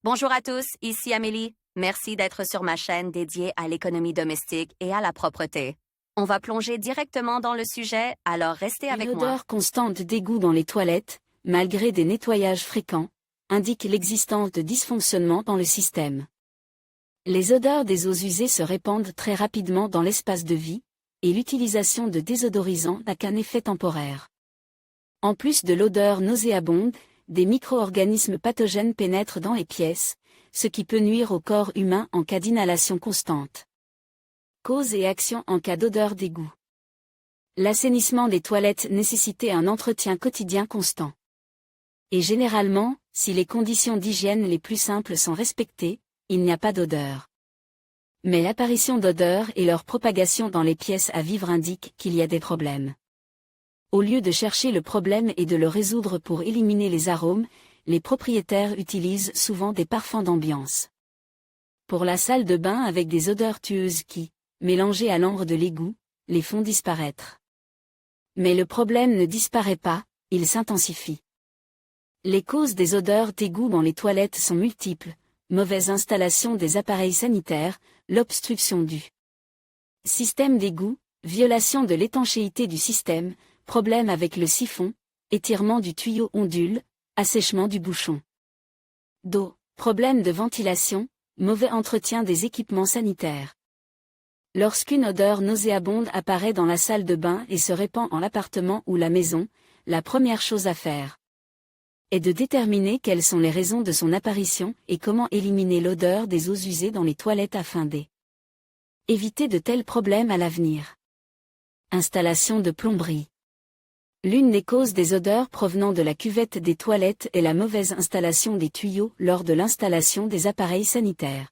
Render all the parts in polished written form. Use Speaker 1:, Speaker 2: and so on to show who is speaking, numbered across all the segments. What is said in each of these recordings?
Speaker 1: Bonjour à tous, ici Amélie. Merci d'être sur ma chaîne dédiée à l'économie domestique et à la propreté. On va plonger directement dans le sujet, alors restez avec
Speaker 2: Une
Speaker 1: moi.
Speaker 2: odeur constante d'égout dans les toilettes, malgré des nettoyages fréquents, indique l'existence de dysfonctionnements dans le système. Les odeurs des eaux usées se répandent très rapidement dans l'espace de vie, et l'utilisation de désodorisants n'a qu'un effet temporaire. En plus de l'odeur nauséabonde, des micro-organismes pathogènes pénètrent dans les pièces, ce qui peut nuire au corps humain en cas d'inhalation constante. Causes et actions en cas d'odeur d'égout. L'assainissement des toilettes nécessitait un entretien quotidien constant. Et généralement, si les conditions d'hygiène les plus simples sont respectées, il n'y a pas d'odeur. Mais l'apparition d'odeurs et leur propagation dans les pièces à vivre indiquent qu'il y a des problèmes. Au lieu de chercher le problème et de le résoudre pour éliminer les arômes, les propriétaires utilisent souvent des parfums d'ambiance. Pour la salle de bain avec des odeurs tueuses qui, mélangées à l'ambre de l'égout, les font disparaître. Mais le problème ne disparaît pas, il s'intensifie. Les causes des odeurs d'égout dans les toilettes sont multiples: mauvaise installation des appareils sanitaires, l'obstruction du système d'égout, violation de l'étanchéité du système, problème avec le siphon, étirement du tuyau ondule, assèchement du bouchon d'eau, problème de ventilation, mauvais entretien des équipements sanitaires. Lorsqu'une odeur nauséabonde apparaît dans la salle de bain et se répand en l'appartement ou la maison, la première chose à faire est de déterminer quelles sont les raisons de son apparition et comment éliminer l'odeur des eaux usées dans les toilettes afin d'éviter de tels problèmes à l'avenir. Installation de plomberie. L'une des causes des odeurs provenant de la cuvette des toilettes est la mauvaise installation des tuyaux lors de l'installation des appareils sanitaires.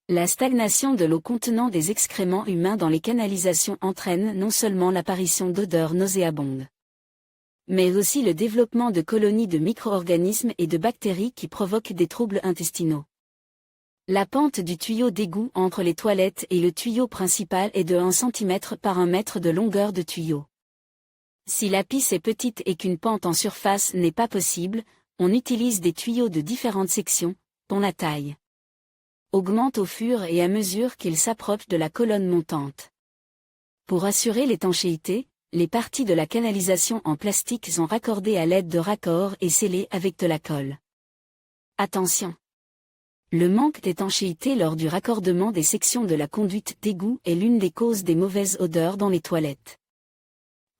Speaker 2: La stagnation de l'eau contenant des excréments humains dans les canalisations entraîne non seulement l'apparition d'odeurs nauséabondes, mais aussi le développement de colonies de micro-organismes et de bactéries qui provoquent des troubles intestinaux. La pente du tuyau d'égout entre les toilettes et le tuyau principal est de 1 cm par 1 mètre de longueur de tuyau. Si la pisse est petite et qu'une pente en surface n'est pas possible, on utilise des tuyaux de différentes sections, dont la taille augmente au fur et à mesure qu'ils s'approchent de la colonne montante. Pour assurer l'étanchéité, les parties de la canalisation en plastique sont raccordées à l'aide de raccords et scellées avec de la colle. Attention! Le manque d'étanchéité lors du raccordement des sections de la conduite d'égout est l'une des causes des mauvaises odeurs dans les toilettes.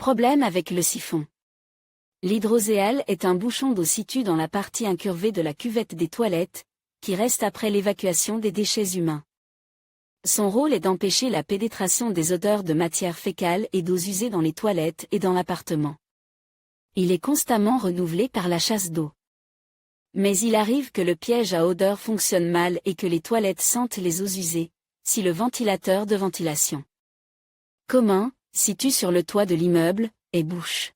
Speaker 2: Problème avec le siphon. L'hydroséal est un bouchon d'eau situé dans la partie incurvée de la cuvette des toilettes, qui reste après l'évacuation des déchets humains. Son rôle est d'empêcher la pénétration des odeurs de matière fécale et d'eaux usées dans les toilettes et dans l'appartement. Il est constamment renouvelé par la chasse d'eau. Mais il arrive que le piège à odeur fonctionne mal et que les toilettes sentent les eaux usées, si le ventilateur de ventilation commun, situé sur le toit de l'immeuble, est bouche.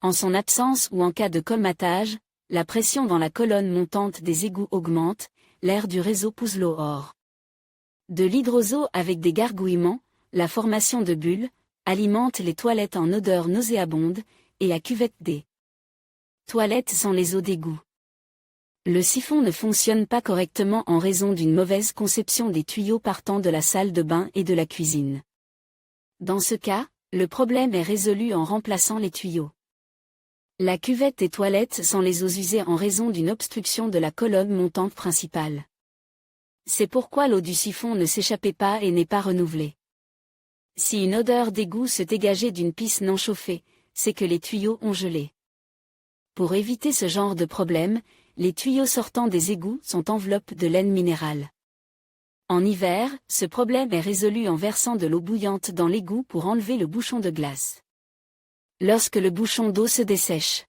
Speaker 2: En son absence ou en cas de colmatage, la pression dans la colonne montante des égouts augmente, l'air du réseau pousse l'eau hors de l'hydroso avec des gargouillements, la formation de bulles, alimente les toilettes en odeur nauséabonde, et à cuvette des toilettes sans les eaux d'égout. Le siphon ne fonctionne pas correctement en raison d'une mauvaise conception des tuyaux partant de la salle de bain et de la cuisine. Dans ce cas, le problème est résolu en remplaçant les tuyaux. La cuvette des toilettes sans les eaux usées en raison d'une obstruction de la colonne montante principale. C'est pourquoi l'eau du siphon ne s'échappait pas et n'est pas renouvelée. Si une odeur d'égout se dégageait d'une pisse non chauffée, c'est que les tuyaux ont gelé. Pour éviter ce genre de problème, les tuyaux sortant des égouts sont enveloppés de laine minérale. En hiver, ce problème est résolu en versant de l'eau bouillante dans l'égout pour enlever le bouchon de glace. Lorsque le bouchon d'eau se dessèche.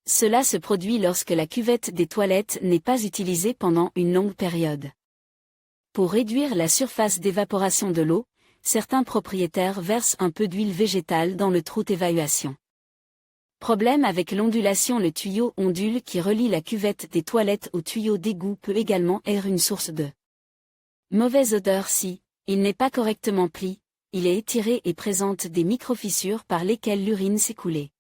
Speaker 2: Cela se produit lorsque la cuvette des toilettes n'est pas utilisée pendant une longue période. Pour réduire la surface d'évaporation de l'eau, certains propriétaires versent un peu d'huile végétale dans le trou d'évacuation. Problème avec l'ondulation. Le tuyau ondule qui relie la cuvette des toilettes au tuyau d'égout peut également être une source de mauvaise odeur si il n'est pas correctement plié, il est étiré et présente des micro-fissures par lesquelles l'urine s'est coulée.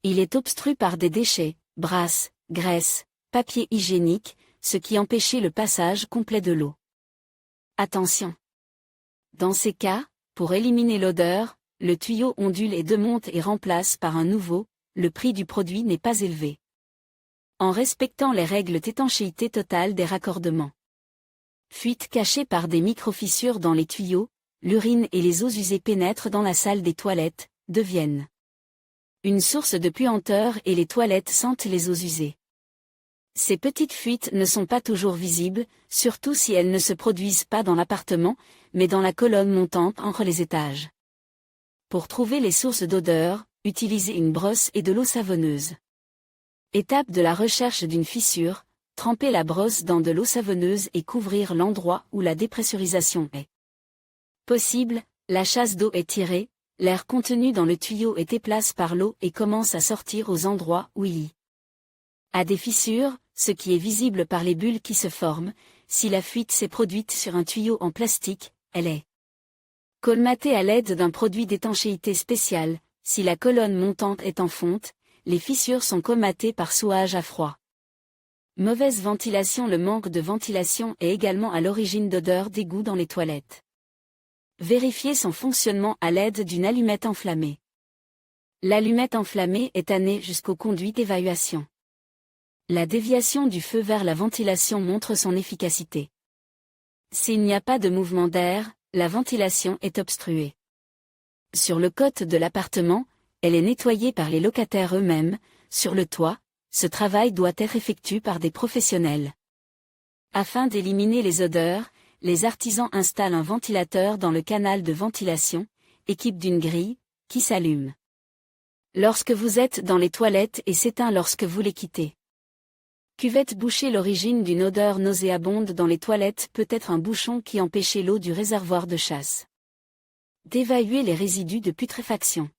Speaker 2: Il est obstrué par des déchets, brasses, graisses, papier hygiénique, ce qui empêchait le passage complet de l'eau. Attention! Dans ces cas, pour éliminer l'odeur, le tuyau ondule et démonte et remplace par un nouveau, le prix du produit n'est pas élevé. En respectant les règles d'étanchéité totale des raccordements. Fuite cachée par des micro-fissures dans les tuyaux, l'urine et les eaux usées pénètrent dans la salle des toilettes, deviennent une source de puanteur et les toilettes sentent les eaux usées. Ces petites fuites ne sont pas toujours visibles, surtout si elles ne se produisent pas dans l'appartement, mais dans la colonne montante entre les étages. Pour trouver les sources d'odeur, utilisez une brosse et de l'eau savonneuse. Étape de la recherche d'une fissure, tremper la brosse dans de l'eau savonneuse et couvrir l'endroit où la dépressurisation est possible, la chasse d'eau est tirée, l'air contenu dans le tuyau est déplacé par l'eau et commence à sortir aux endroits où il y a des fissures, ce qui est visible par les bulles qui se forment. Si la fuite s'est produite sur un tuyau en plastique, elle est colmatée à l'aide d'un produit d'étanchéité spécial. Si la colonne montante est en fonte, les fissures sont colmatées par souage à froid. Mauvaise ventilation. Le manque de ventilation est également à l'origine d'odeurs d'égout dans les toilettes. Vérifiez son fonctionnement à l'aide d'une allumette enflammée. L'allumette enflammée est année jusqu'au conduit d'évacuation. La déviation du feu vers la ventilation montre son efficacité. S'il n'y a pas de mouvement d'air, la ventilation est obstruée. Sur le côte de l'appartement, elle est nettoyée par les locataires eux-mêmes. Sur le toit, ce travail doit être effectué par des professionnels. Afin d'éliminer les odeurs, les artisans installent un ventilateur dans le canal de ventilation, équipe d'une grille, qui s'allume lorsque vous êtes dans les toilettes et s'éteint lorsque vous les quittez. Cuvette bouchée. L'origine d'une odeur nauséabonde dans les toilettes peut être un bouchon qui empêchait l'eau du réservoir de chasse d'évacuer les résidus de putréfaction.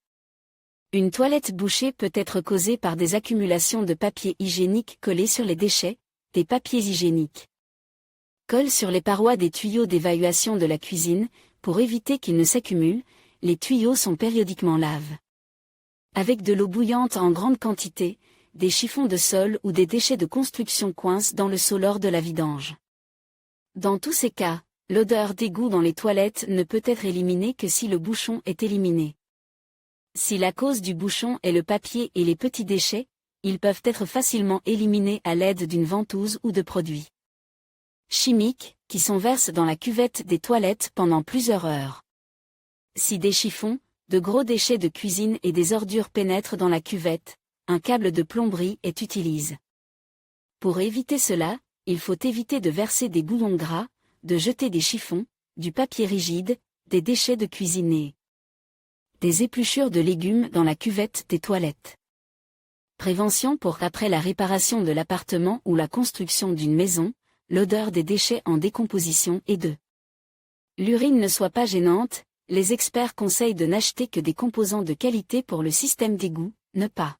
Speaker 2: Une toilette bouchée peut être causée par des accumulations de papier hygiénique collés sur les déchets, des papiers hygiéniques collent sur les parois des tuyaux d'évacuation de la cuisine. Pour éviter qu'ils ne s'accumulent, les tuyaux sont périodiquement lavés avec de l'eau bouillante en grande quantité. Des chiffons de sol ou des déchets de construction coincent dans le seau lors de la vidange. Dans tous ces cas, l'odeur d'égout dans les toilettes ne peut être éliminée que si le bouchon est éliminé. Si la cause du bouchon est le papier et les petits déchets, ils peuvent être facilement éliminés à l'aide d'une ventouse ou de produits chimiques, qui sont versés dans la cuvette des toilettes pendant plusieurs heures. Si des chiffons, de gros déchets de cuisine et des ordures pénètrent dans la cuvette, un câble de plomberie est utilisé. Pour éviter cela, il faut éviter de verser des bouillons gras, de jeter des chiffons, du papier rigide, des déchets de cuisine et des épluchures de légumes dans la cuvette des toilettes. Prévention. Pour après la réparation de l'appartement ou la construction d'une maison, l'odeur des déchets en décomposition et de l'urine ne soit pas gênante, les experts conseillent de n'acheter que des composants de qualité pour le système d'égout, ne pas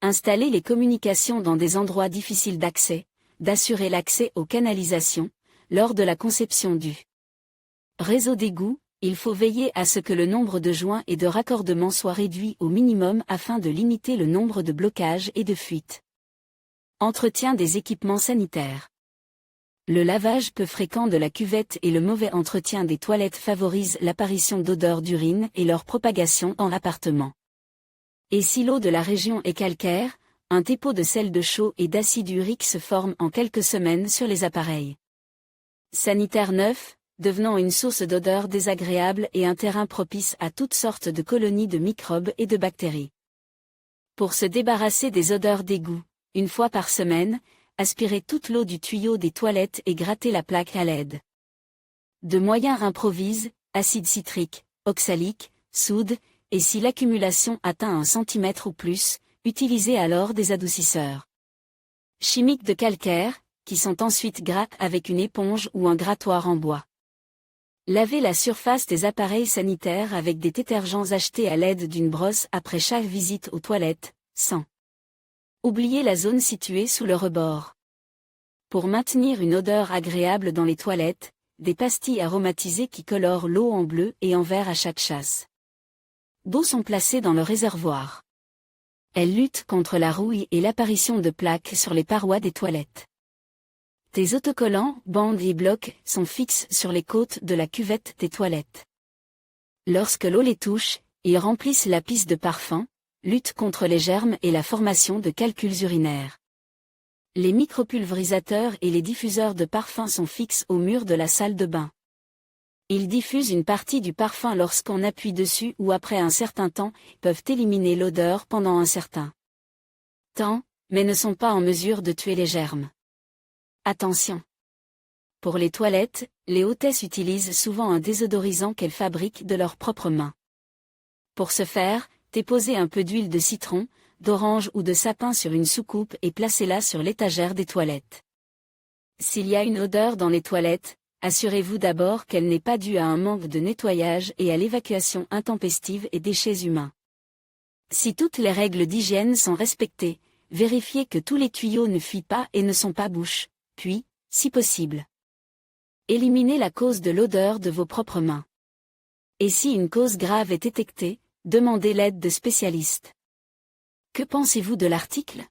Speaker 2: installer les communications dans des endroits difficiles d'accès, d'assurer l'accès aux canalisations. Lors de la conception du réseau d'égout, il faut veiller à ce que le nombre de joints et de raccordements soit réduit au minimum afin de limiter le nombre de blocages et de fuites. Entretien des équipements sanitaires. Le lavage peu fréquent de la cuvette et le mauvais entretien des toilettes favorisent l'apparition d'odeurs d'urine et leur propagation dans l'appartement. Et si l'eau de la région est calcaire, un dépôt de sel de chaux et d'acide urique se forme en quelques semaines sur les appareils sanitaires neufs, devenant une source d'odeur désagréable et un terrain propice à toutes sortes de colonies de microbes et de bactéries. Pour se débarrasser des odeurs d'égout, une fois par semaine, aspirez toute l'eau du tuyau des toilettes et grattez la plaque à l'aide de moyens improvisés, acide citrique, oxalique, soude, et si l'accumulation atteint 1 cm ou plus, utilisez alors des adoucisseurs chimiques de calcaire, qui sont ensuite grattés avec une éponge ou un grattoir en bois. Lavez la surface des appareils sanitaires avec des détergents achetés à l'aide d'une brosse après chaque visite aux toilettes, sans oublier la zone située sous le rebord. Pour maintenir une odeur agréable dans les toilettes, des pastilles aromatisées qui colorent l'eau en bleu et en vert à chaque chasse d'eau sont placées dans le réservoir. Elles luttent contre la rouille et l'apparition de plaques sur les parois des toilettes. Tes autocollants, bandes et blocs sont fixes sur les côtes de la cuvette des toilettes. Lorsque l'eau les touche, ils remplissent la piste de parfum, luttent contre les germes et la formation de calculs urinaires. Les micropulvérisateurs et les diffuseurs de parfum sont fixes au mur de la salle de bain. Ils diffusent une partie du parfum lorsqu'on appuie dessus ou après un certain temps, peuvent éliminer l'odeur pendant un certain temps, mais ne sont pas en mesure de tuer les germes. Attention! Pour les toilettes, les hôtesses utilisent souvent un désodorisant qu'elles fabriquent de leurs propres mains. Pour ce faire, déposez un peu d'huile de citron, d'orange ou de sapin sur une soucoupe et placez-la sur l'étagère des toilettes. S'il y a une odeur dans les toilettes, assurez-vous d'abord qu'elle n'est pas due à un manque de nettoyage et à l'évacuation intempestive et déchets humains. Si toutes les règles d'hygiène sont respectées, vérifiez que tous les tuyaux ne fuient pas et ne sont pas bouches, puis, si possible, éliminez la cause de l'odeur de vos propres mains. Et si une cause grave est détectée, demandez l'aide de spécialistes. Que pensez-vous de l'article ?